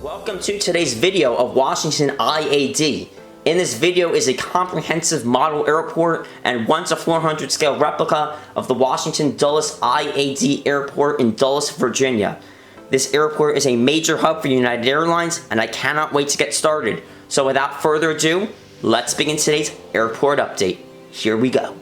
Welcome to today's video of Washington IAD. In this video is a comprehensive model airport and 1:400 scale replica of the Washington Dulles IAD Airport in Dulles, Virginia. This airport is a major hub for United Airlines and I cannot wait to get started. So without further ado, let's begin today's airport update. Here we go.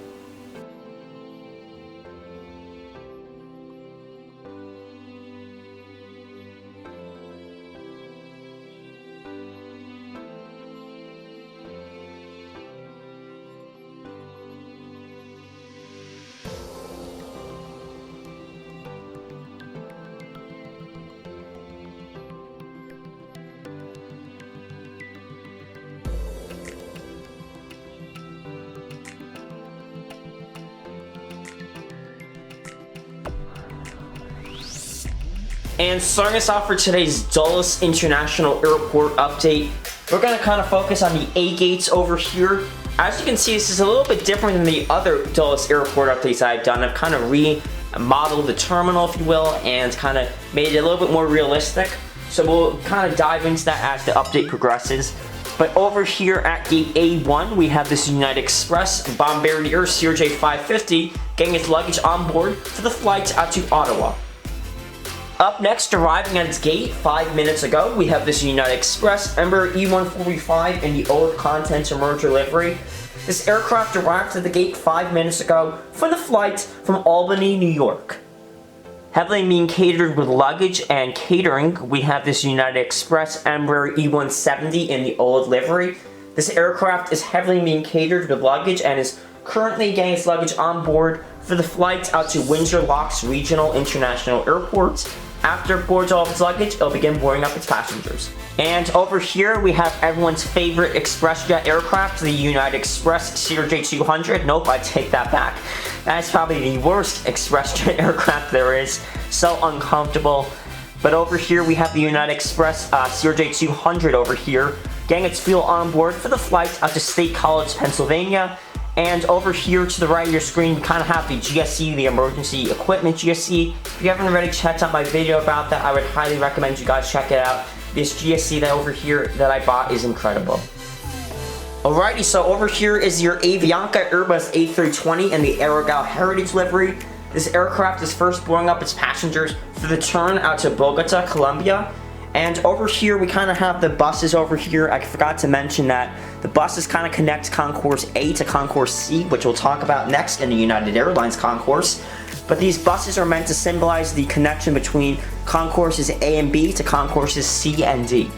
And starting us off for today's Dulles International Airport update, we're going to kind of focus on the A gates over here. As you can see, this is a little bit different than the other Dulles Airport updates I've done. I've kind of remodeled the terminal, if you will, and kind of made it a little bit more realistic. So we'll kind of dive into that as the update progresses. But over here at gate A1, we have this United Express Bombardier CRJ550 getting its luggage on board for the flight out to Ottawa. Up next, arriving at its gate 5 minutes ago, we have this United Express Embraer E145 in the old contents and merger livery. This aircraft arrived at the gate 5 minutes ago for the flight from Albany, New York. Heavily being catered with luggage and catering, we have this United Express Embraer E170 in the old livery. This aircraft is heavily being catered with luggage and is currently getting its luggage on board for the flight out to Windsor Locks Regional International Airport. After it boards all of its luggage, it'll begin boarding up its passengers. And over here, we have everyone's favorite ExpressJet aircraft, the United Express CRJ200. Nope, I take that back. That's probably the worst ExpressJet aircraft there is. So uncomfortable. But over here, we have the United Express CRJ200 over here, getting its fuel on board for the flight out to State College, Pennsylvania. And over here to the right of your screen, we kind of have the GSE, the Emergency Equipment GSE. If you haven't already checked out my video about that, I would highly recommend you guys check it out. This GSE that over here that I bought is incredible. Alrighty, so over here is your Avianca Airbus A320 and the Aerogal Heritage livery. This aircraft is first boarding up its passengers for the turn out to Bogota, Colombia. And over here, we kind of have the buses over here. I forgot to mention that the buses kind of connect Concourse A to Concourse C, which we'll talk about next in the United Airlines concourse. But these buses are meant to symbolize the connection between concourses A and B to concourses C and D.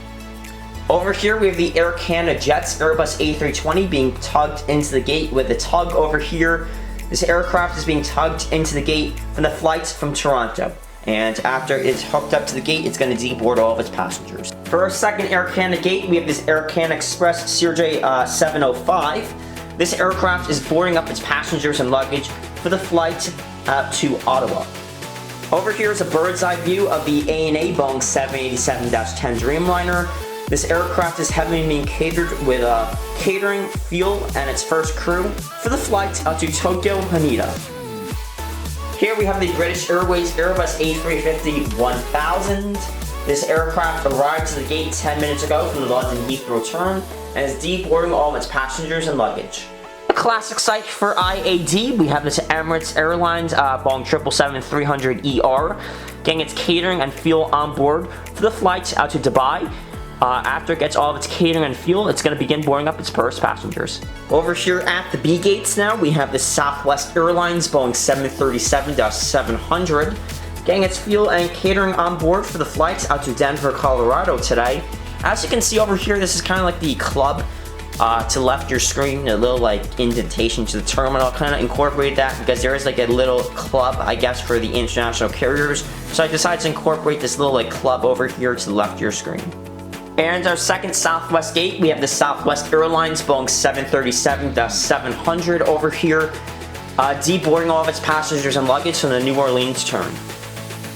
Over here, we have the GeminiJets Airbus A320 being tugged into the gate with the tug over here. This aircraft is being tugged into the gate from the flight from Toronto. And after it's hooked up to the gate, it's going to deboard all of its passengers. For our second Air Canada gate, we have this Air Canada Express CRJ705. This aircraft is boarding up its passengers and luggage for the flight out to Ottawa. Over here is a bird's eye view of the ANA Boeing 787-10 Dreamliner. This aircraft is heavily being catered with catering, fuel, and its first crew for the flight out to Tokyo, Haneda. Here we have the British Airways Airbus A350-1000. This aircraft arrived to the gate 10 minutes ago from the London Heathrow turn and is deboarding all of its passengers and luggage. A classic site for IAD, we have this Emirates Airlines Boeing 777-300ER getting its catering and fuel on board for the flight out to Dubai. After it gets all of its catering and fuel, it's going to begin boarding up its first passengers. Over here at the B gates now, we have the Southwest Airlines Boeing 737-700 getting its fuel and catering on board for the flights out to Denver, Colorado today. As you can see over here, this is kind of like the club to left of your screen, a little like indentation to the terminal. Kind of incorporated that because there is like a little club, I guess, for the international carriers. So I decided to incorporate this little like club over here to the left of your screen. And our second Southwest gate, we have the Southwest Airlines Boeing 737-700 over here, deboarding all of its passengers and luggage from the New Orleans turn.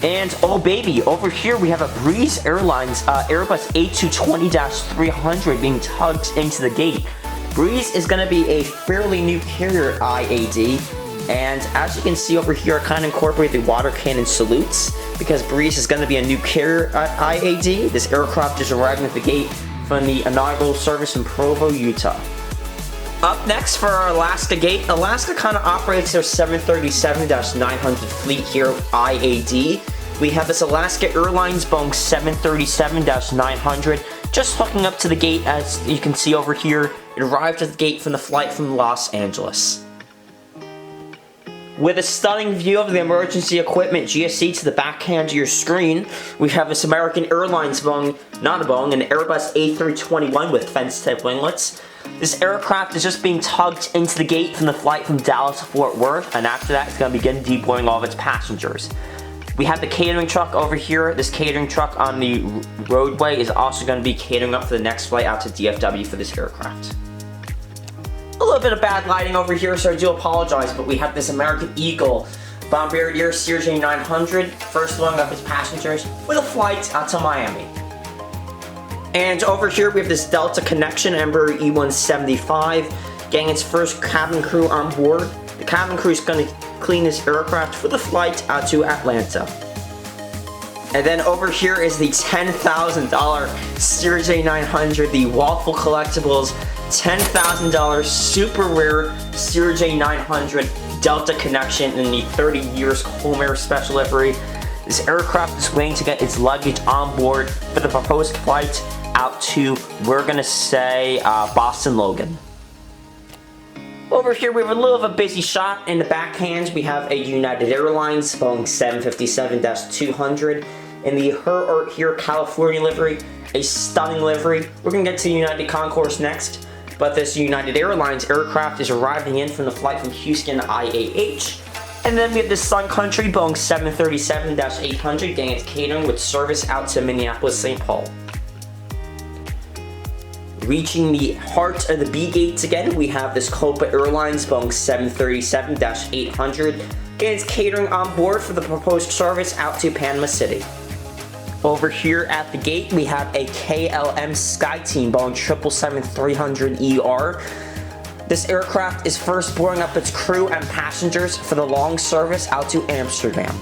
And oh baby, over here we have a Breeze Airlines Airbus A220-300 being tugged into the gate. Breeze is going to be a fairly new carrier IAD. And as you can see over here, I kind of incorporate the water cannon salutes because Breeze is going to be a new carrier at IAD. This aircraft is arriving at the gate from the inaugural service in Provo, Utah. Up next for our Alaska gate, Alaska kind of operates their 737-900 fleet here at IAD. We have this Alaska Airlines Boeing 737-900 just hooking up to the gate. As you can see over here, it arrived at the gate from the flight from Los Angeles. With a stunning view of the emergency equipment GSC to the backhand of your screen, we have this American Airlines Boeing, not a Boeing, an Airbus A321 with fence-type winglets. This aircraft is just being tugged into the gate from the flight from Dallas to Fort Worth, and after that, it's going to begin deboarding all of its passengers. We have the catering truck over here. This catering truck on the roadway is also going to be catering up for the next flight out to DFW for this aircraft. A little bit of bad lighting over here, so I do apologize, but we have this American Eagle Bombardier CRJ-900 first loading up its passengers with a flight out to Miami. And over here we have this Delta Connection Embraer E175 getting its first cabin crew on board. The cabin crew is going to clean this aircraft for the flight out to Atlanta. And then over here is the $10,000 CRJ-900, the Waffle Collectibles $10,000 super rare CRJ-900 Delta Connection in the 30 years Home Air Special livery. This aircraft is waiting to get its luggage on board for the proposed flight out to, we're gonna say, Boston Logan. Over here we have a little of a busy shot. In the backhand we have a United Airlines Boeing 757-200 in the Her Art Here California livery, a stunning livery. We're gonna get to the United Concourse next, but this United Airlines aircraft is arriving in from the flight from Houston IAH. And then we have the Sun Country Boeing 737-800 getting its catering with service out to Minneapolis, St. Paul. Reaching the heart of the B gates again, we have this Copa Airlines Boeing 737-800 getting its catering on board for the proposed service out to Panama City. Over here at the gate, we have a KLM SkyTeam Boeing 777-300ER. This aircraft is first boarding up its crew and passengers for the long service out to Amsterdam.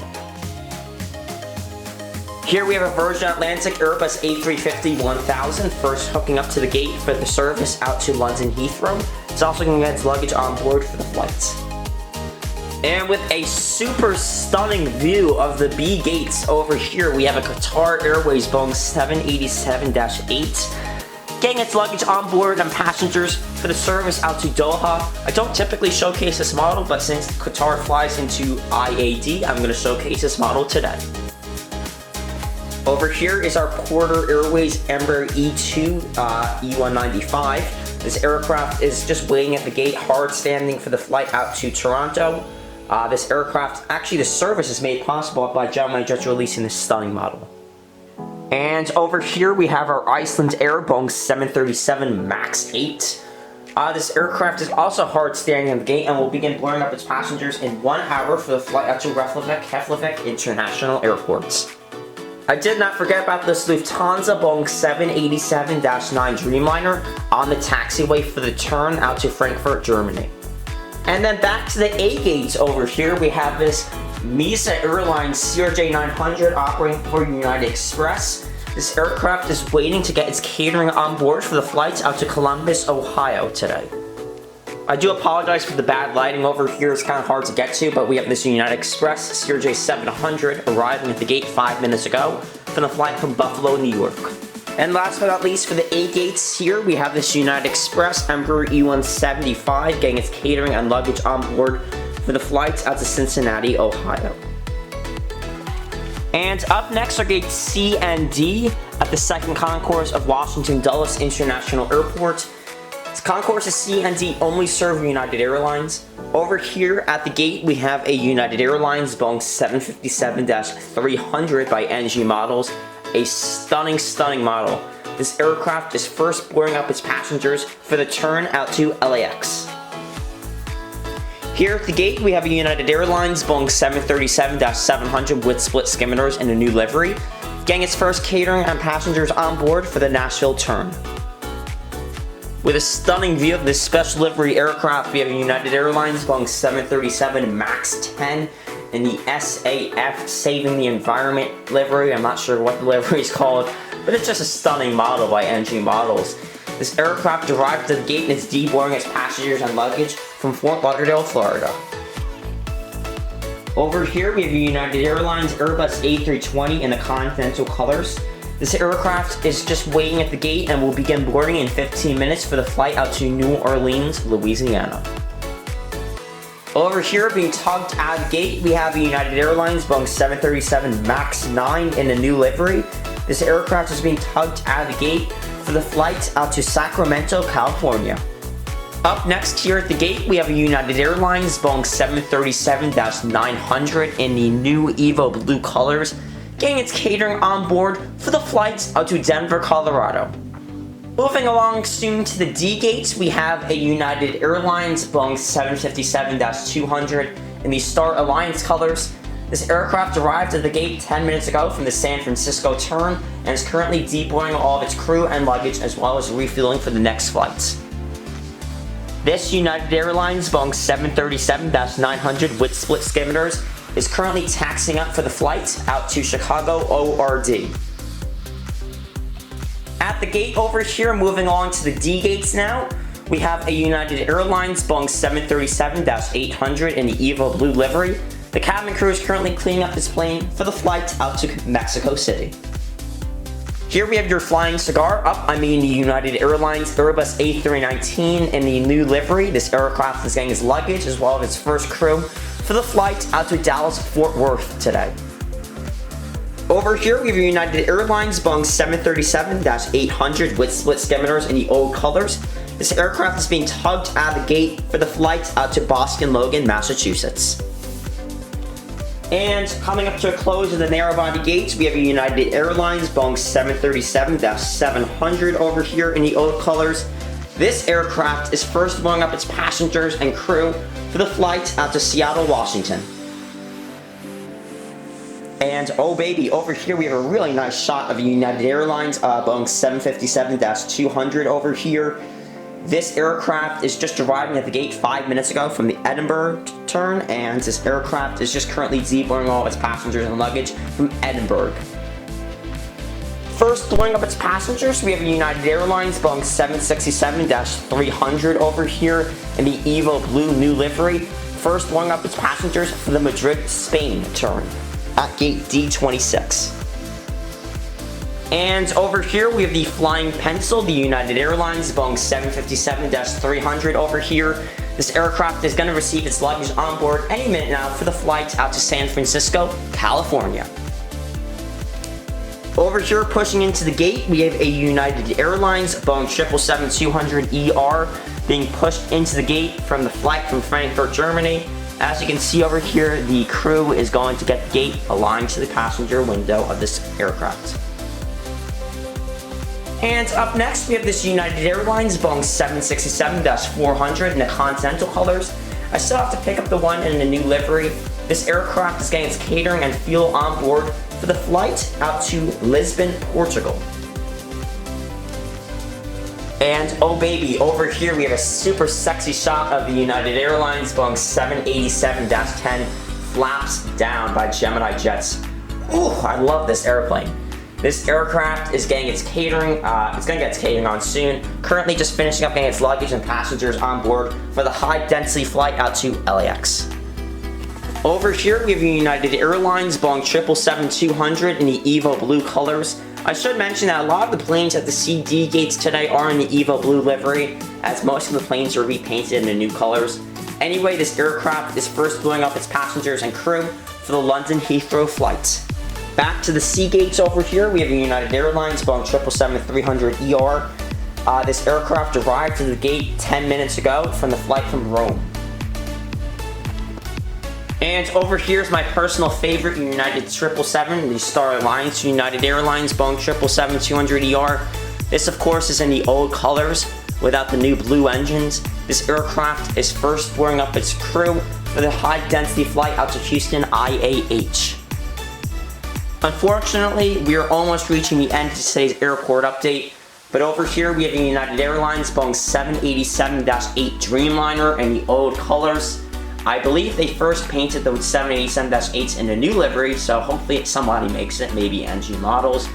Here we have a Virgin Atlantic Airbus A350-1000 first hooking up to the gate for the service out to London Heathrow. It's also going to get its luggage on board for the flights. And with a super stunning view of the B gates over here, we have a Qatar Airways Boeing 787-8 getting its luggage on board and passengers for the service out to Doha. I don't typically showcase this model, but since Qatar flies into IAD, I'm going to showcase this model today. Over here is our Porter Airways Embraer E2 E195. This aircraft is just waiting at the gate, hard standing for the flight out to Toronto. This aircraft, actually the service is made possible by GeminiJets releasing this stunning model. And over here we have our Iceland Air Boeing 737 MAX 8. This aircraft is also hard standing at the gate and will begin blowing up its passengers in 1 hour for the flight out to Keflavik International Airports. I did not forget about this Lufthansa Boeing 787-9 Dreamliner on the taxiway for the turn out to Frankfurt, Germany. And then back to the A gates over here, we have this Mesa Airlines CRJ-900 operating for United Express. This aircraft is waiting to get its catering on board for the flights out to Columbus, Ohio today. I do apologize for the bad lighting over here, it's kind of hard to get to, but we have this United Express CRJ-700 arriving at the gate 5 minutes ago from the flight from Buffalo, New York. And last but not least, for the A gates here, we have this United Express Embraer E175 getting its catering and luggage on board for the flights out to Cincinnati, Ohio. And up next are gates C and D at the second concourse of Washington Dulles International Airport. This concourse of C and D only serve United Airlines. Over here at the gate, we have a United Airlines Boeing 757-300 by NG Models, a stunning model. This aircraft is first boarding up its passengers for the turn out to LAX. Here at the gate, we have a United Airlines Boeing 737-700 with split skimmers in a new livery, getting its first catering and passengers on board for the Nashville turn. With a stunning view of this special livery aircraft, we have a United Airlines Boeing 737 MAX 10 in the SAF Saving the Environment livery. I'm not sure what the livery is called, but it's just a stunning model by NG Models. This aircraft arrived at the gate and is deboarding its passengers and luggage from Fort Lauderdale, Florida. Over here we have a United Airlines Airbus A320 in the Continental colors. This aircraft is just waiting at the gate and will begin boarding in 15 minutes for the flight out to New Orleans, Louisiana. Over here, being tugged out of the gate, we have a United Airlines Boeing 737 MAX 9 in a new livery. This aircraft is being tugged out of the gate for the flight out to Sacramento, California. Up next here at the gate, we have a United Airlines Boeing 737-900 in the new Evo blue colors, getting its catering on board for the flights out to Denver, Colorado. Moving along soon to the D gates, we have a United Airlines Boeing 757-200 in the Star Alliance colors. This aircraft arrived at the gate 10 minutes ago from the San Francisco turn and is currently deboarding all of its crew and luggage as well as refueling for the next flights. This United Airlines Boeing 737-900 with split skimmers is currently taxiing up for the flight out to Chicago ORD. At the gate over here, moving along to the D gates now, we have a United Airlines Boeing 737-800 in the Evo blue livery. The cabin crew is currently cleaning up this plane for the flight out to Mexico City. Here we have your flying cigar. The United Airlines Airbus A319 in the new livery. This aircraft is getting its luggage as well as its first crew for the flight out to Dallas-Fort Worth today. Over here we have your United Airlines Boeing 737-800 with split skimmers in the old colors. This aircraft is being tugged out of the gate for the flight out to Boston Logan, Massachusetts. And coming up to a close of the narrow body gates, we have a United Airlines Boeing 737-700 over here in the old colors. This aircraft is first blowing up its passengers and crew for the flight out to Seattle, Washington. And oh baby, over here we have a really nice shot of a United Airlines Boeing 757-200 over here. This aircraft is just arriving at the gate 5 minutes ago from the Edinburgh turn, and this aircraft is just currently deboarding all its passengers and luggage from Edinburgh. First blowing up its passengers, we have a United Airlines Boeing 767-300 over here in the Evo blue new livery. First blowing up its passengers for the Madrid, Spain turn at gate D26. And over here we have the Flying Pencil, the United Airlines Boeing 757-300 over here. This aircraft is going to receive its luggage on board any minute now for the flight out to San Francisco, California. Over here pushing into the gate, we have a United Airlines Boeing 777-200ER being pushed into the gate from the flight from Frankfurt, Germany. As you can see over here, the crew is going to get the gate aligned to the passenger window of this aircraft. And up next, we have this United Airlines Boeing 767-400 in the Continental colors. I still have to pick up the one in the new livery. This aircraft is getting its catering and fuel on board for the flight out to Lisbon, Portugal. And oh baby, over here we have a super sexy shot of the United Airlines Boeing 787-10 flaps down by GeminiJets. Ooh, I love this airplane. This aircraft is getting its catering, it's going to get its catering on soon. Currently just finishing up getting its luggage and passengers on board for the high density flight out to LAX. Over here we have United Airlines Boeing 777-200 in the Evo blue colors. I should mention that a lot of the planes at the C&D gates today are in the Evo blue livery, as most of the planes are repainted in the new colors. Anyway, this aircraft is first blowing up its passengers and crew for the London Heathrow flight. Back to the C gates over here, we have a United Airlines Boeing 777-300ER. This aircraft arrived to the gate 10 minutes ago from the flight from Rome. And over here is my personal favorite United 777, the Star Alliance United Airlines Boeing 777-200ER. This of course is in the old colors without the new blue engines. This aircraft is first blowing up its crew for the high density flight out to Houston IAH. Unfortunately, we are almost reaching the end of today's airport update. But over here we have the United Airlines Boeing 787-8 Dreamliner in the old colors. I believe they first painted the 787-8s in the new livery, so hopefully somebody makes it, maybe NG models.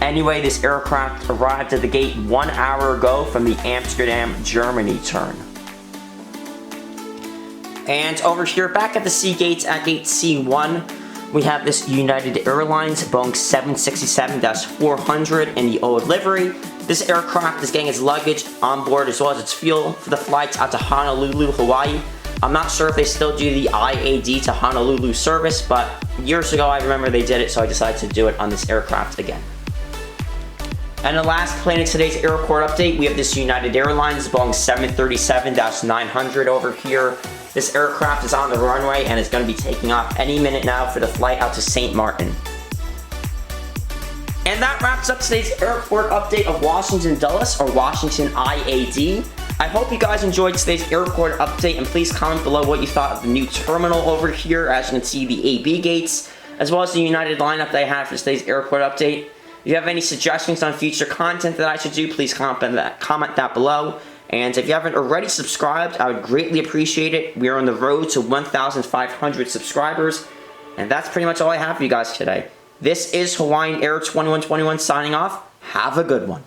Anyway, this aircraft arrived at the gate 1 hour ago from the Amsterdam, Germany turn. And over here, back at the C gates at gate C1, we have this United Airlines Boeing 767-400 in the old livery. This aircraft is getting its luggage on board as well as its fuel for the flights out to Honolulu, Hawaii. I'm not sure if they still do the IAD to Honolulu service, but years ago I remember they did it, so I decided to do it on this aircraft again. And the last plane in today's airport update, we have this United Airlines Boeing 737-900 over here. This aircraft is on the runway and is going to be taking off any minute now for the flight out to St. Martin. And that wraps up today's airport update of Washington Dulles, or Washington IAD. I hope you guys enjoyed today's airport update, and please comment below what you thought of the new terminal over here. As you can see, the AB gates, as well as the United lineup that I had for today's airport update. If you have any suggestions on future content that I should do, please comment that below. And if you haven't already subscribed, I would greatly appreciate it. We are on the road to 1,500 subscribers. And that's pretty much all I have for you guys today. This is Hawaiian Air 2121 signing off. Have a good one.